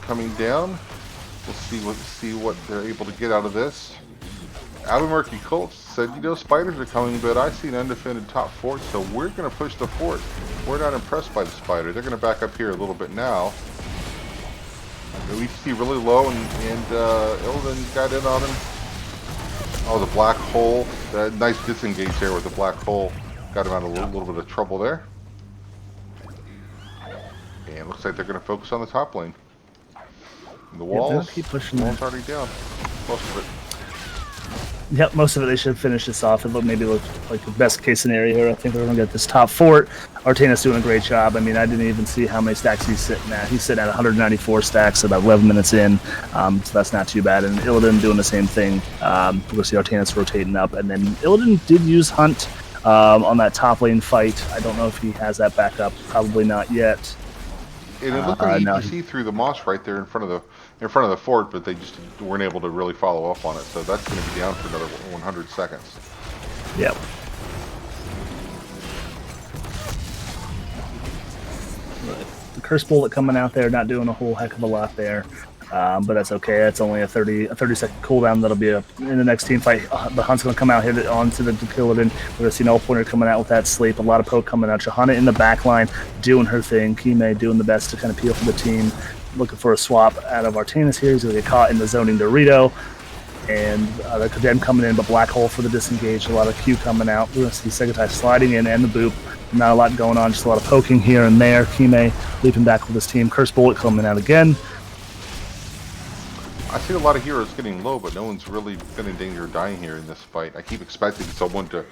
coming down. We'll see what they're able to get out of this. Murky Colts said, you know, spiders are coming, but I see an undefended top fort, so we're going to push the fort. We're not impressed by the spider. They're going to back up here a little bit now. We see really low, and Illidan got in on him. Oh, the black hole. Nice disengage there with the black hole. Got him out of a little bit of trouble there. And looks like they're going to focus on the top lane. And the walls, keep pushing. Wall's already down. Most of it. Yep, most of it they should finish this off. It maybe look like the best case scenario here. I think they're going to get this top fort. Artanis doing a great job. I mean, I didn't even see how many stacks he's sitting at. He's sitting at 194 stacks about 11 minutes in, so that's not too bad. And Illidan doing the same thing. We'll see Artanis rotating up. And then Illidan did use Hunt on that top lane fight. I don't know if he has that back up. Probably not yet. And it looked like you see through the moss right there in front of the fort, but they just weren't able to really follow up on it. So that's going to be down for another 100 seconds. Yep. The curse bullet coming out there, not doing a whole heck of a lot there, but that's okay. That's only a 30-second cooldown. That'll be in the next team fight. The Hunt's going to come out, hit it onto the Killidan. We're going to see Null Pointer coming out with that sleep. A lot of poke coming out. Johanna in the back line doing her thing. Kime doing the best to kind of peel for the team. Looking for a swap out of Artanis here. He's going to get caught in the zoning Dorito. And the Condemn coming in, but Black Hole for the disengage. A lot of Q coming out. We're going to see Segatai sliding in and the boop. Not a lot going on, just a lot of poking here and there. Kime leaping back with his team. Curse Bullet coming out again. I see a lot of heroes getting low, but no one's really been in danger of dying here in this fight. I keep expecting someone to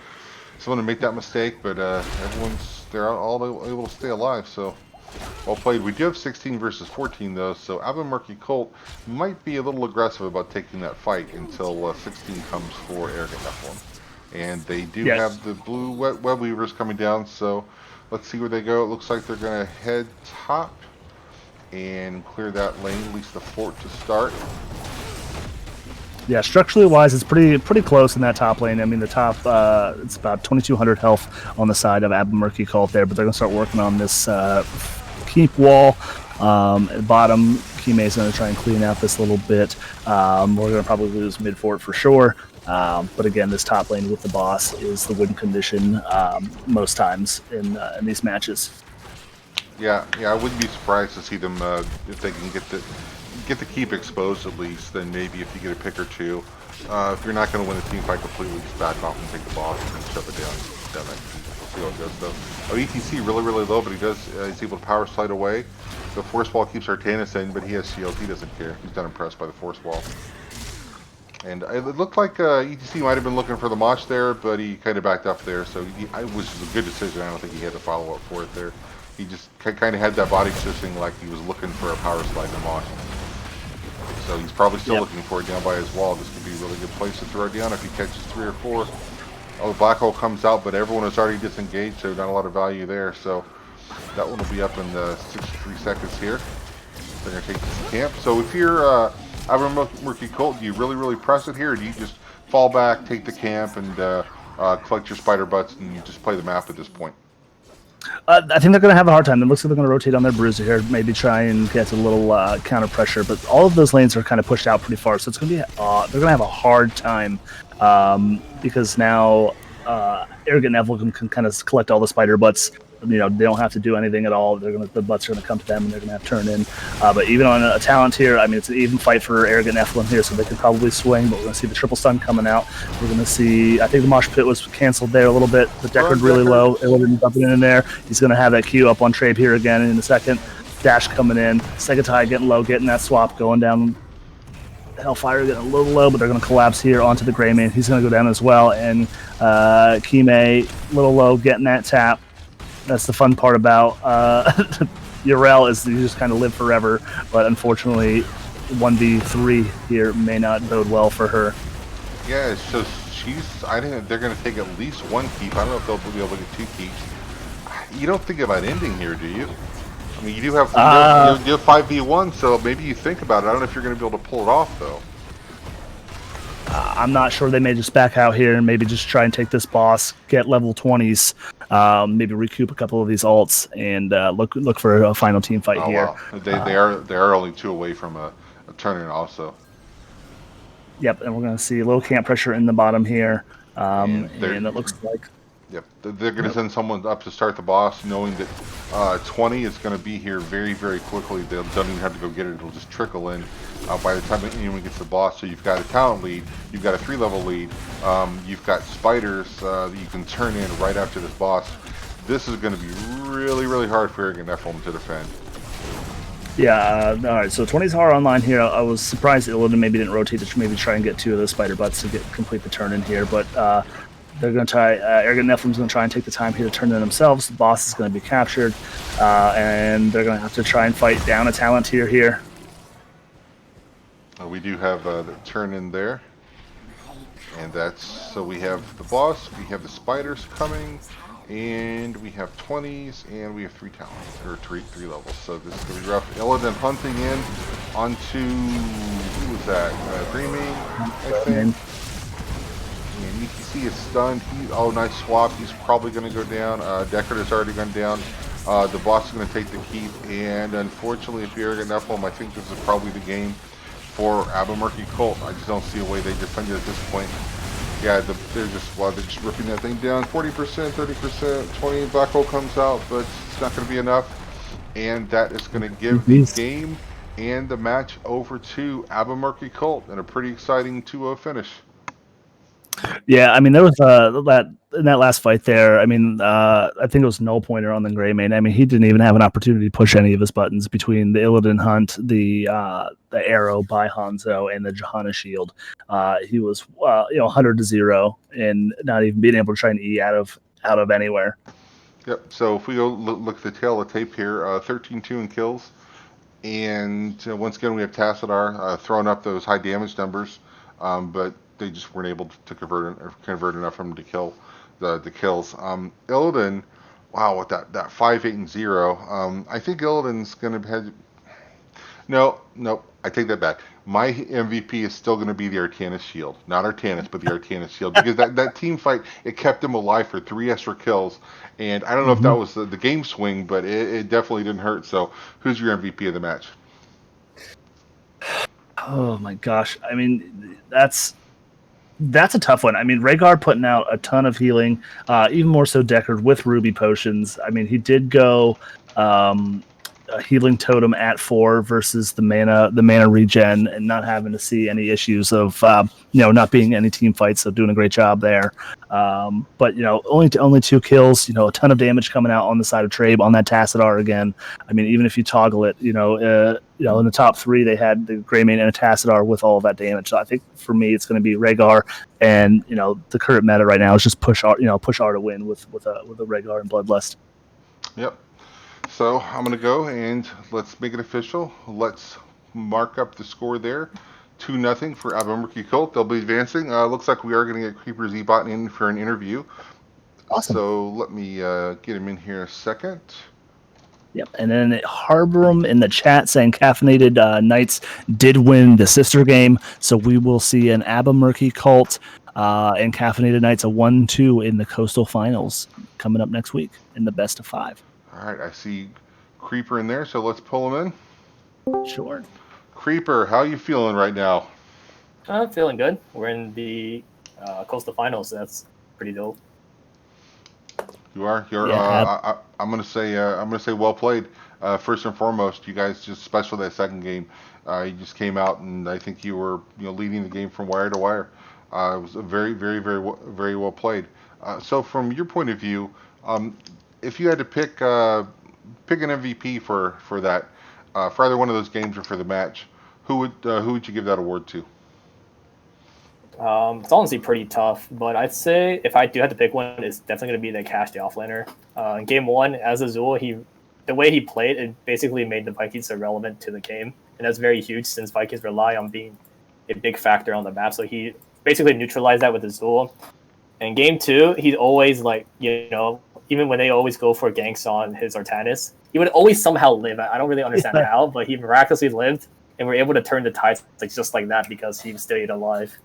make that mistake, but they're all able to stay alive. So well played. We do have 16 versus 14 though, so Murky Colt might be a little aggressive about taking that fight until 16 comes for Arrogant Nephalem. And they do have the blue web weavers coming down, so let's see where they go. It looks like they're going to head top and clear that lane, at least the fort to start. Yeah, structurally wise, it's pretty close in that top lane. I mean, the top, it's about 2,200 health on the side of Murky Cult there, but they're going to start working on this keep wall. At the bottom, Kime's going to try and clean out this little bit. We're going to probably lose mid fort for sure. But again, this top lane with the boss is the win condition most times in these matches. Yeah, I wouldn't be surprised to see them if they can get the keep exposed at least. Then maybe if you get a pick or two, if you're not going to win the team fight completely, just back off and take the boss and shove it down that keep. We'll see how it goes though. ETC really low, but he's able to power slide away. The force wall keeps Artanis in, but he has shield. He doesn't care. He's not impressed by the force wall. And it looked like ETC might have been looking for the mosh there, but he kind of backed up there. So it was a good decision. I don't think he had to follow up for it there. He just kind of had that body positioning like he was looking for a power slide to mosh. So he's probably still looking for it down by his wall. This could be a really good place to throw it down if he catches 3 or 4. Oh, the black hole comes out, but everyone is already disengaged, so not a lot of value there. So that one will be up in the 63 seconds here. They're going to take this camp. So if you're Murky Colt, do you really press it here, or do you just fall back, take the camp, and collect your spider butts and you just play the map at this point? I think they're going to have a hard time. It looks like they're going to rotate on their bruiser here, maybe try and get a little counter pressure. But all of those lanes are kind of pushed out pretty far, so it's going to be they're going to have a hard time because now Arrogant Nephalem can kind of collect all the spider butts. You know, they don't have to do anything at all. The butts are going to come to them, and they're going to have to turn in. But even on a talent here, I mean, it's an even fight for Arrogant Nephalem here, so they could probably swing. But we're going to see the triple stun coming out. We're going to see, I think the mosh pit was canceled there a little bit. The Deckard really low. Illidan dumping in there. He's going to have that Q up on Trabe here again in a second. Dash coming in. Segatai getting low, getting that swap going down. Hellfire getting a little low, but they're going to collapse here onto the Greymane. He's going to go down as well. And Kime, a little low, getting that tap. That's the fun part about Yrel is you just kind of live forever, but unfortunately 1v3 here may not bode well for her. Yeah, so I think they're going to take at least 1 keep. I don't know if they'll be able to get 2 keeps. You don't think about ending here, do you? I mean, you do have you have 5v1, so maybe you think about it. I don't know if you're going to be able to pull it off though. I'm not sure. They may just back out here and maybe just try and take this boss, get level 20s, maybe recoup a couple of these alts, and look for a final team fight Oh here. wow, they are only 2 away from a tournament also. Yep, and we're going to see a little camp pressure in the bottom here, And and it looks like. Yep, they're going to send someone up to start the boss, knowing that 20 is going to be here very, very quickly. They don't even have to go get it; it'll just trickle in by the time anyone gets the boss. So you've got a talent lead, you've got a 3-level lead, you've got spiders that you can turn in right after this boss. This is going to be really, really hard for Arrogant Nephalem to defend. Yeah, all right, so 20s are online here. I was surprised Illidan maybe didn't rotate to maybe try and get 2 of those spider butts to complete the turn in here, but they're going to try. Arrogant Nephilim's going to try and take the time here to turn in themselves. The boss is going to be captured, and they're going to have to try and fight down a talent tier here. We do have the turn in there, and that's so we have the boss, we have the spiders coming, and we have 20s, and we have 3 talents, or 3 levels. So this is going to be rough. Illidan hunting in onto, who was that? Dreaming, I think. And ETC is stunned. Oh, nice swap. He's probably going to go down. Deckard has already gone down. The boss is going to take the keep, and unfortunately, if you're Arrogant Nephalem, I think this is probably the game for Murky Cult. I just don't see a way they defend it at this point. Yeah, they're just ripping that thing down. 40%, 30%, 20. Black hole comes out, but it's not going to be enough, and that is going to give the game and the match over to Murky Cult in a pretty exciting 2-0 finish. Yeah, I mean, there was that in that last fight there. I mean, I think it was null pointer on the Greymane. I mean, he didn't even have an opportunity to push any of his buttons between the Illidan hunt, the arrow by Hanzo, and the Johanna shield. He was 100-0 and not even being able to try and E out of anywhere. Yep. So if we go look at the tail of the tape here, 13-2 in kills, and once again we have Tassadar throwing up those high damage numbers, but they just weren't able to convert enough from them to kill the kills. Illidan, wow, with that 5-8-0. I think Illidan's going to have. No, I take that back. My MVP is still going to be the Artanis shield, not Artanis, but the Artanis shield, because that team fight, it kept him alive for 3 extra kills, and I don't know if that was the game swing, but it definitely didn't hurt. So, who's your MVP of the match? Oh my gosh! I mean, that's a tough one. I mean, Rhaegar putting out a ton of healing, even more so Deckard with Ruby potions. I mean, he did go a healing totem at 4 versus the mana regen, and not having to see any issues of not being any team fights. So doing a great job there. But only 2 kills. A ton of damage coming out on the side of Trabe on that Tassadar again. I mean, even if you toggle it, in the top 3 they had the Greymane and a Tassadar with all of that damage. So I think for me it's going to be Rhaegar, and the current meta right now is just push R to win with a Rhaegar and Bloodlust. Yep. So I'm going to go and let's make it official. Let's mark up the score there. 2-0 for Murky Cult. They'll be advancing. Looks like we are going to get Creeper Z-Bot in for an interview. Awesome. So let me get him in here a second. Yep, and then Harborum in the chat saying Caffeinated Knights did win the sister game, so we will see an Murky Cult and Caffeinated Knights a 1-2 in the Coastal Finals coming up next week in the best of 5. All right, I see Creeper in there, so let's pull him in. Sure. Creeper, how are you feeling right now? I'm feeling good. We're in the Coastal Finals, so that's pretty dope. You are. I'm gonna say well played. First and foremost, you guys just especially that second game. You just came out and I think you were leading the game from wire to wire. It was a very very well played. So from your point of view, if you had to pick an MVP for that for either one of those games or for the match, who would you give that award to? It's honestly pretty tough, but I'd say if I do have to pick one, it's definitely going to be the Cash the Offlaner. In game 1, as Azul, the way he played, it basically made the Vikings irrelevant to the game, and that's very huge since Vikings rely on being a big factor on the map. So he basically neutralized that with Azul. In game 2, he's always even when they always go for ganks on his Artanis, he would always somehow live. I don't really understand how, but he miraculously lived, and we're able to turn the tides like just like that because he stayed alive.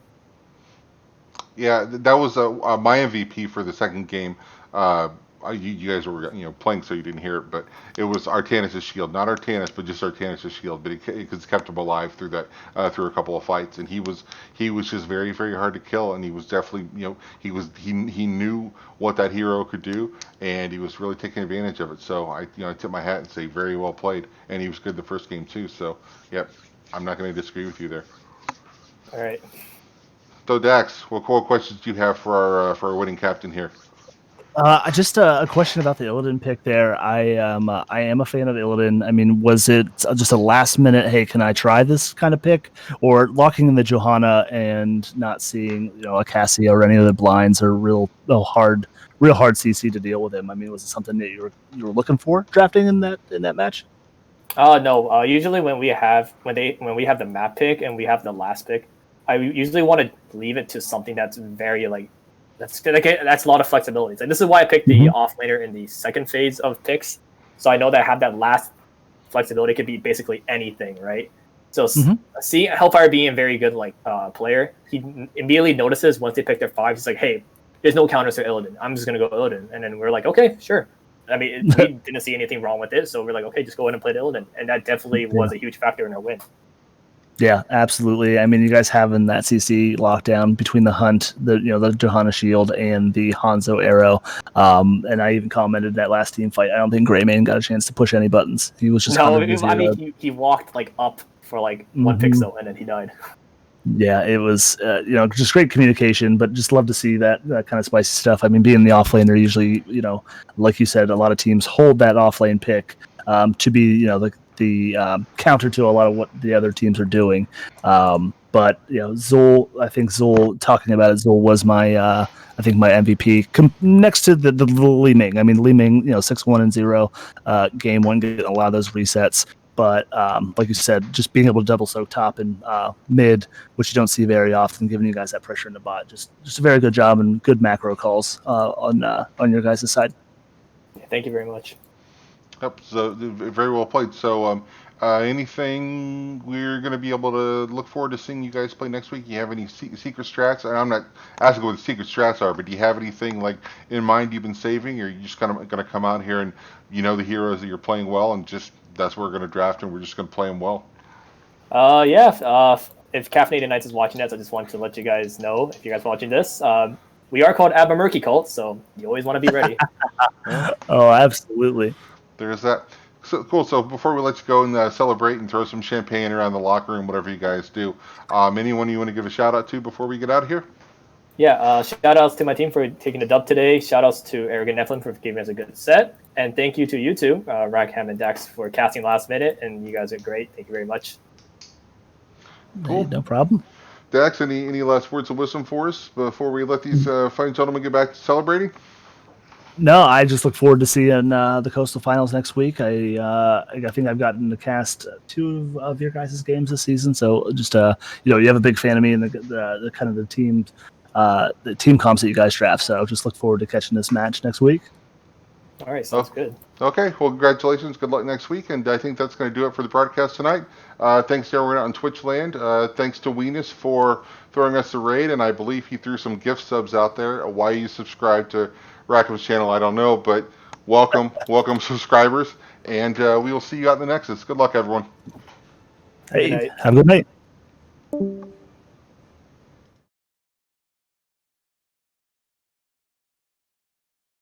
Yeah, that was my MVP for the second game. You guys were playing, so you didn't hear it, but it was Artanis' shield, not Artanis, but just Artanis' shield. But it kept him alive through that through a couple of fights, and he was just very very hard to kill, and he was definitely he knew what that hero could do, and he was really taking advantage of it. So I tip my hat and say very well played, and he was good the first game too. So yep, I'm not going to disagree with you there. All right. So Dax, what questions do you have for our winning captain here? Just a question about the Illidan pick there. I am a fan of Illidan. I mean, was it just a last minute, hey, can I try this kind of pick, or locking in the Johanna and not seeing a Cassia or any of the blinds are real hard CC to deal with him? I mean, was it something that you were looking for drafting in that match? No. Usually when we have the map pick and we have the last pick, I usually want to leave it to something that's very that's a lot of flexibility. So this is why I picked the offlaner in the second phase of picks. So I know that I have that last flexibility. It could be basically anything, right? So see Hellfire being a very good player, he immediately notices once they pick their 5, he's like, hey, there's no counters to Illidan. I'm just gonna go Illidan, and then we're like, okay, sure. I mean, we didn't see anything wrong with it, so we're like, okay, just go ahead and play the Illidan, and that definitely was a huge factor in our win. Yeah, absolutely. I mean, you guys having that CC lockdown between the Hunt, the Johanna Shield, and the Hanzo Arrow, and I even commented that last team fight. I don't think Greymane got a chance to push any buttons. He was just he walked up for one pixel and then he died. Yeah, it was just great communication, but just love to see that kind of spicy stuff. I mean, being in the offlane, they're usually like you said, a lot of teams hold that offlane pick to be the counter to a lot of what the other teams are doing. But Zol, I think Zol, talking about it, Zol was my I think my MVP next to the Li Ming. I mean, Li Ming, 6-1-0 game one, getting a lot of those resets. But like you said, just being able to double soak top and mid, which you don't see very often, giving you guys that pressure in the bot, just a very good job and good macro calls on your guys' side. Yeah, thank you very much. Yep, so very well played. So, anything we're going to be able to look forward to seeing you guys play next week? You have any secret strats? And I'm not asking what the secret strats are, but do you have anything in mind you've been saving, or are you just kind of going to come out here and the heroes that you're playing well, and just that's what we're going to draft, and we're just going to play them well? Yeah. If Caffeinated Nights is watching this, I just wanted to let you guys know, if you guys are watching this, we are called Abba Murky Cult, so you always want to be ready. Oh, absolutely. There's that. So cool. So before we let you go and celebrate and throw some champagne around the locker room, whatever you guys do, anyone you want to give a shout out to before we get out of here? Yeah, shout outs to my team for taking the dub today. Shout outs to Arrogant Nephalem for giving us a good set. And thank you to you two, Rackham and Dax, for casting last minute. And you guys are great. Thank you very much. Cool. Hey, no problem. Dax, any last words of wisdom for us before we let these fine gentlemen get back to celebrating? No, I just look forward to seeing the Coastal Finals next week. I think I've gotten to cast 2 of your guys' games this season, so just you have a big fan of me and the kind of the team comps that you guys draft. So just look forward to catching this match next week. All right, sounds good. Okay, well, congratulations. Good luck next week, and I think that's going to do it for the broadcast tonight. Thanks to everyone on Twitch land. Thanks to Weenus for throwing us a raid, and I believe he threw some gift subs out there. Why you subscribe to Rackham's channel, I don't know, but welcome subscribers, and we will see you out in the Nexus. Good luck, everyone. Hey, have a good night.